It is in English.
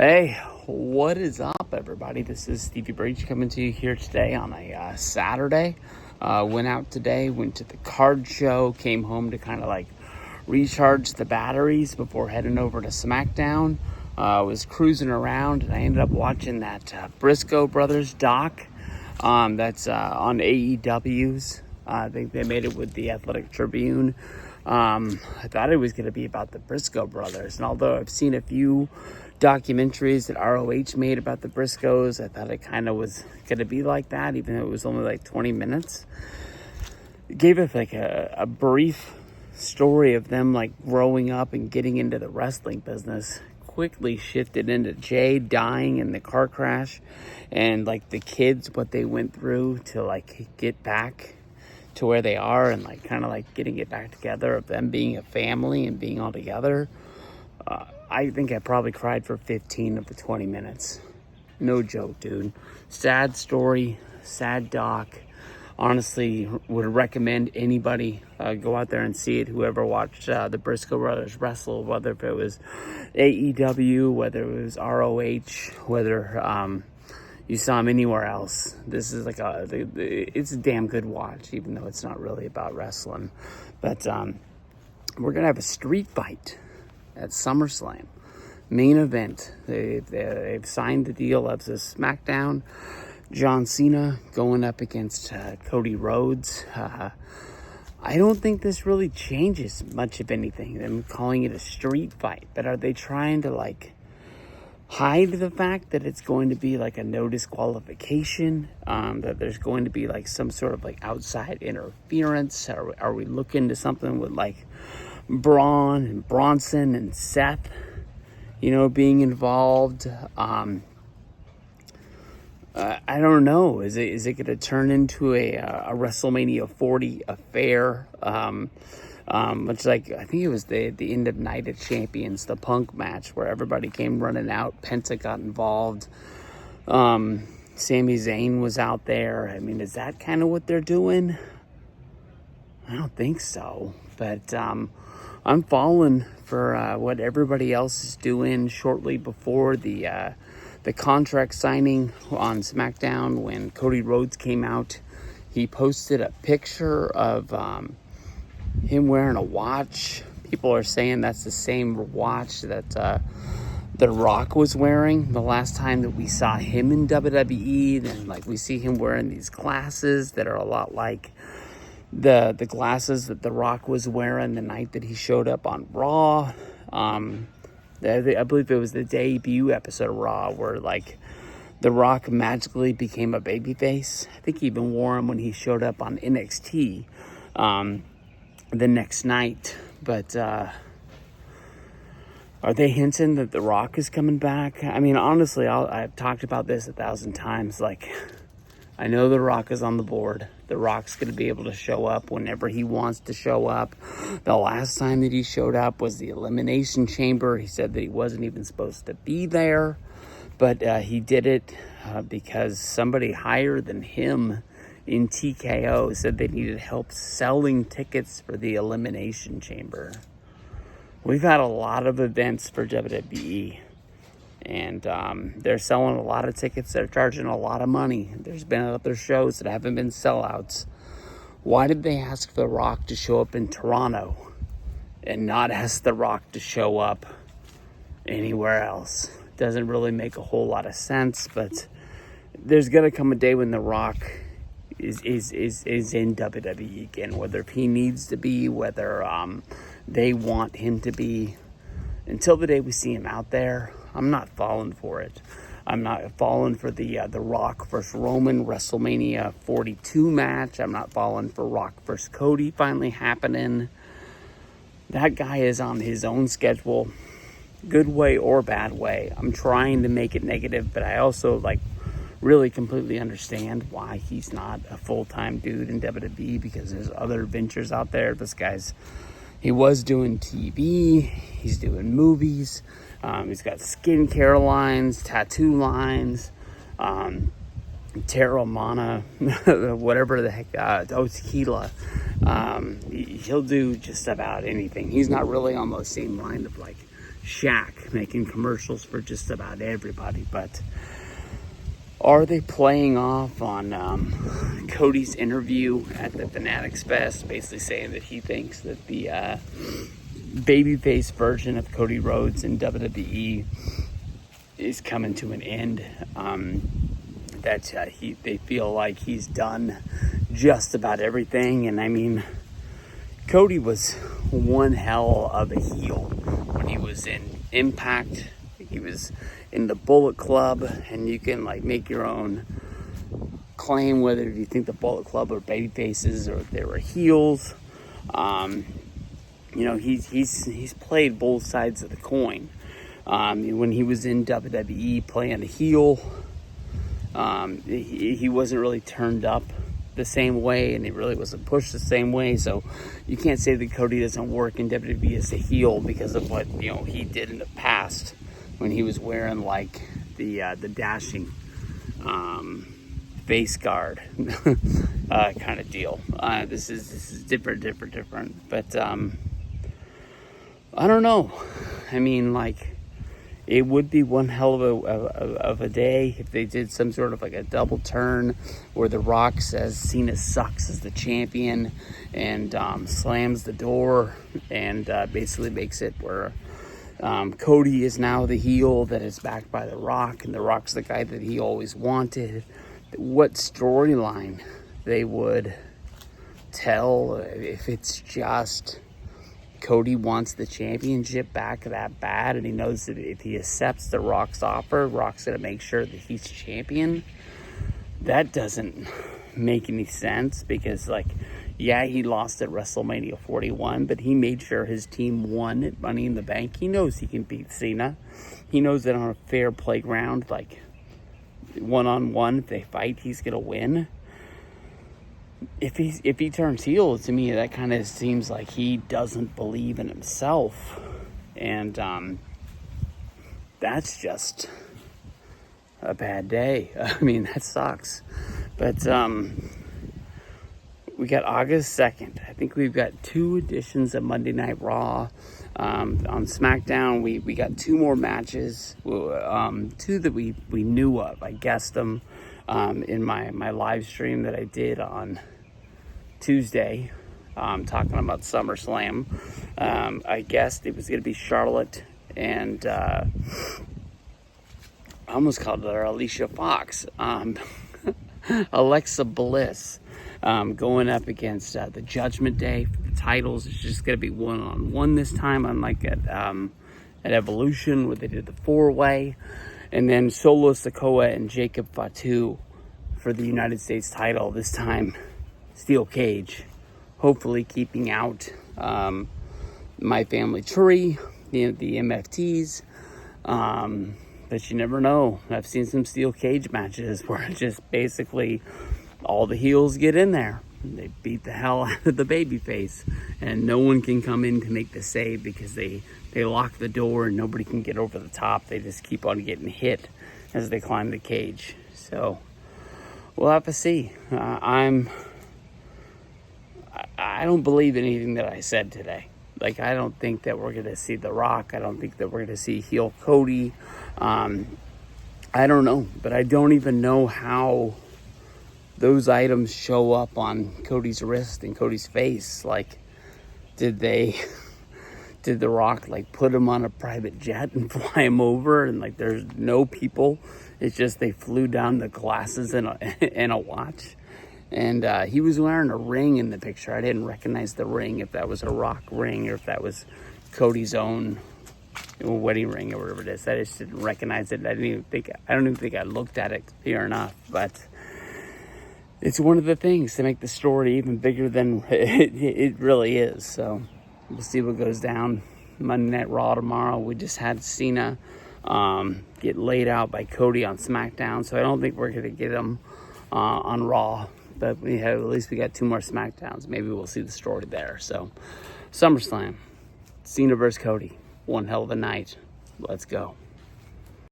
Hey, what is up, everybody? This is Stevie Breach coming to you here today on a Saturday. Went out today, went to the card show, came home to kind of like recharge the batteries before heading over to SmackDown. Was cruising around and I ended up watching that Briscoe brothers doc that's on AEW's. I think they made it with the Athletic Tribune. I thought it was going to be about the Briscoe brothers, and although I've seen a few documentaries that ROH made about the Briscoes, I thought it kind of was going to be like that, even though it was only like 20 minutes. It gave us like a brief story of them like growing up and getting into the wrestling business. Quickly shifted into Jay dying in the car crash, and like the kids, what they went through to like get back to where they are, and like kind of like getting it back together, of them being a family and being all together. I think I probably cried for 15 of the 20 minutes. No joke, dude. Sad story, sad doc. Honestly, would recommend anybody go out there and see it. Whoever watched the Briscoe brothers wrestle, whether if it was AEW, whether it was ROH, whether you saw them anywhere else. This is like it's a damn good watch, even though it's not really about wrestling. But we're gonna have a street fight at SummerSlam. Main event. They've signed the deal of the SmackDown. John Cena going up against Cody Rhodes. I don't think this really changes much of anything. I'm calling it a street fight. But are they trying to like hide the fact that it's going to be like a no disqualification? That there's going to be like some sort of like outside interference? Are we looking to something with like Braun and Bronson and Seth, being involved? I don't know. Is it going to turn into a WrestleMania 40 affair? Much like, I think it was the end of Night of Champions, the Punk match, where everybody came running out. Penta got involved. Sami Zayn was out there. I mean, is that kind of what they're doing? I don't think so. But I'm falling for what everybody else is doing. Shortly before the contract signing on SmackDown, when Cody Rhodes came out, he posted a picture of him wearing a watch. People are saying that's the same watch that The Rock was wearing the last time that we saw him in WWE. Then like we see him wearing these glasses that are a lot like the glasses that The Rock was wearing the night that he showed up on Raw. I believe it was the debut episode of Raw where like The Rock magically became a babyface. I think he even wore him when he showed up on NXT the next night. But are they hinting that The Rock is coming back? I mean, honestly, I've talked about this 1,000 times. Like, I know The Rock is on the board. The Rock's going to be able to show up whenever he wants to show up. The last time that he showed up was the Elimination Chamber. He said that he wasn't even supposed to be there, but he did it because somebody higher than him in TKO said they needed help selling tickets for the Elimination Chamber. We've had a lot of events for WWE. And they're selling a lot of tickets. They're charging a lot of money. There's been other shows that haven't been sellouts. Why did they ask The Rock to show up in Toronto and not ask The Rock to show up anywhere else? Doesn't really make a whole lot of sense, but there's going to come a day when The Rock is in WWE again, whether he needs to be, whether they want him to be. Until the day we see him out there, I'm not falling for it. I'm not falling for the Rock versus Roman WrestleMania 42 match. I'm not falling for Rock versus Cody finally happening. That guy is on his own schedule, good way or bad way. I'm trying to make it negative, but I also really completely understand why he's not a full-time dude in WWE, because there's other ventures out there. He was doing TV, he's doing movies, he's got skincare lines, tattoo lines, Terramana, whatever the heck, tequila. He'll do just about anything. He's not really on the same line of Shaq making commercials for just about everybody. But are they playing off on Cody's interview at the Fanatics Fest, basically saying that he thinks that the babyface version of Cody Rhodes in WWE is coming to an end? That they feel like he's done just about everything. And I mean, Cody was one hell of a heel when he was in Impact. He was in the Bullet Club, and you can like make your own claim whether you think the Bullet Club are baby faces or if they were heels. You know, he's played both sides of the coin. When he was in WWE playing a heel, he wasn't really turned up the same way, and he really wasn't pushed the same way. So you can't say that Cody doesn't work in WWE as a heel because of what he did in the past when he was wearing like the dashing face guard kind of deal. This is different. But I don't know. I mean, like, it would be one hell of a day if they did some sort of like a double turn where The Rock says Cena sucks as the champion and slams the door and basically makes it where Cody is now the heel that is backed by The Rock, and The Rock's the guy that he always wanted. What storyline they would tell if it's just Cody wants the championship back that bad, and he knows that if he accepts The Rock's offer, Rock's going to make sure that he's champion. That doesn't make any sense because, like, yeah, he lost at WrestleMania 41, but he made sure his team won at Money in the Bank. He knows he can beat Cena. He knows that on a fair playground, like one-on-one, if they fight, he's going to win. If he turns heel, to me, that kind of seems like he doesn't believe in himself. And that's just a bad day. I mean, that sucks. But we got August 2nd. I think we've got 2 editions of Monday Night Raw. On SmackDown, we got 2 more matches. 2 that we knew of. I guessed them in my live stream that I did on Tuesday, talking about SummerSlam. I guessed it was going to be Charlotte and I almost called her Alicia Fox. Alexa Bliss going up against the Judgment Day for the titles. It's just going to be one-on-one this time, unlike at Evolution where they did the 4-way. And then Solo Sikoa and Jacob Fatu for the United States title. This time, steel cage. Hopefully keeping out My Family Tree, the MFTs. But you never know. I've seen some steel cage matches where it's just basically all the heels get in there. They beat the hell out of the babyface. And no one can come in to make the save because they lock the door and nobody can get over the top. They just keep on getting hit as they climb the cage. So we'll have to see. I don't believe anything that I said today. Like, I don't think that we're going to see The Rock. I don't think that we're going to see heel Cody. I don't know. But I don't even know how those items show up on Cody's wrist and Cody's face. Like, did The Rock, like, put him on a private jet and fly him over? And, like, there's no people. It's just they flew down the glasses and a watch. And he was wearing a ring in the picture. I didn't recognize the ring, if that was a Rock ring or if that was Cody's own wedding ring or whatever it is. I just didn't recognize it. I don't even think I looked at it clear enough. But it's one of the things to make the story even bigger than it really is. So we'll see what goes down Monday Night Raw tomorrow. We just had Cena get laid out by Cody on SmackDown, so I don't think we're going to get him on Raw. But at least we got 2 more SmackDowns. Maybe we'll see the story there. So, SummerSlam, Cena versus Cody. One hell of a night. Let's go.